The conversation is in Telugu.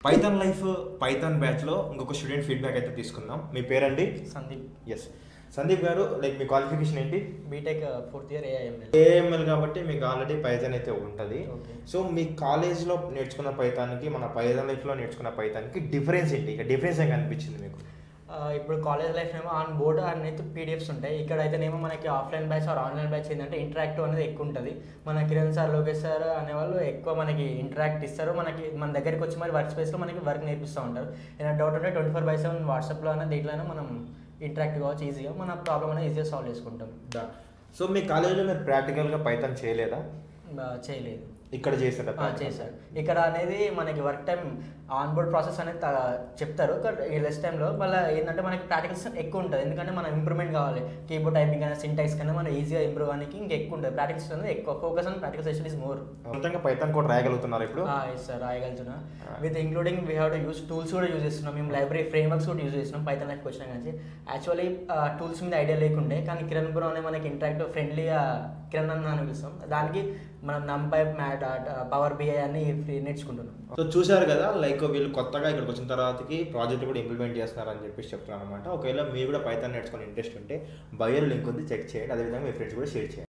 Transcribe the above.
పైథాన్ లైఫ్ పైథాన్ బ్యాచ్లో ఇంకొక స్టూడెంట్ ఫీడ్బ్యాక్ అయితే తీసుకుందాం. మీ పేరండి? సందీప్. ఎస్ సందీప్ గారు, లైక్ మీ క్వాలిఫికేషన్ ఏంటి? BTech 4th year AIML. AML కాబట్టి మీకు ఆల్రెడీ పైథాన్ అయితే ఉంటుంది. సో మీ కాలేజ్లో నేర్చుకున్న పైథాన్కి మన పైథాన్ లైఫ్లో నేర్చుకున్న పైథాన్కి డిఫరెన్స్ ఏంటి? ఇక డిఫరెన్స్ ఏం కనిపించింది మీకు? ఇప్పుడు కాలేజ్ లైఫ్ ఏమో ఆన్ బోర్డ్ అనేది పీడిఎఫ్స్ ఉంటాయి. ఇక్కడైతేనేమో మనకి offline batch or online batch ఏంటంటే ఇంటరాక్టివ్ అనేది ఎక్కువ ఉంటుంది. మన కిరణ్ సార్, లోకేష్ సార్ అనేవాళ్ళు ఎక్కువ మనకి ఇంటరాక్ట్ ఇస్తారు. మన దగ్గరికి వచ్చి మరి వర్క్ స్పేస్లో మనకి వర్క్ నేర్పిస్తూ ఉంటారు. ఏదైనా డౌట్ ఉంటే 24/7 వాట్సాప్లో అయినా దీంట్లో అయినా మనం ఇంటరాక్ట్ కావచ్చు. ఈజీగా మన ప్రాబ్లమ్ అనేది ఈజీగా సాల్వ్ చేసుకుంటాం. సో మీ కాలేజీలో మీరు ప్రాక్టికల్గా పైథాన్ చేయలేదా? చేయలేదు. ఇక్కడ చేశారు? చేశారు. ఇక్కడ అనేది మనకి work time on board process అనేది చెప్తారు. లెస్ టైంలో మళ్ళీ ఏంటంటే మనకి ప్రాక్టికల్స్ ఎక్కువ ఉంటుంది. ఎందుకంటే మనం ఇంప్రూవ్మెంట్ కావాలి. కీబోర్డ్ టైపింగ్ అయినా సింటాక్స్ కన్నా మనం ఈజీగా ఇంప్రూవ్ అవ్వడానికి ఇంకా ఎక్కువ ఉంటుంది. ప్రాక్టికల్స్ అనేది ఎక్కువ focus on practical session is more. మొత్తంగా పైథాన్ కూడా రాయగలుగుతున్నారు ఇప్పుడు? ఎస్ సార్, రాయగలుగుతున్నా. With including we have to use tools కూడా యూజ్ చేస్తున్నాం. మేము లైబ్రరీ ఫ్రేమ్వర్క్స్ కూడా యూజ్ చేస్తున్నాం పైథాన్ లైఫ్కి వచ్చినా. కానీ యాక్చువల్లీ టూల్స్ మీద ఐడియా లేకుండే, కానీ కిరణ్ బ్రో అనే మనకి ఇంటరాక్టివ్ ఫ్రెండ్లీగా కిరణ్ అన్న పిలుస్తాం. దానికి మనం నంపై పవర్ బిఐ అన్ని నేర్చుకుంటున్నాం. సో చూశారు కదా, లైక్ వీళ్ళు కొత్తగా ఇక్కడికి వచ్చిన తర్వాతకి ప్రాజెక్ట్ కూడా ఇంప్లిమెంట్ చేస్తున్నారని చెప్పేసి చెప్తున్నారు అనమాట. ఒకవేళ మీరు కూడా పైథాన్ నేర్చుకునే ఇంట్రెస్ట్ ఉంటే బయోలో లింక్ ఉంది, చెక్ చేయండి. అదేవిధంగా మీ ఫ్రెండ్స్ కూడా షేర్ చేయండి.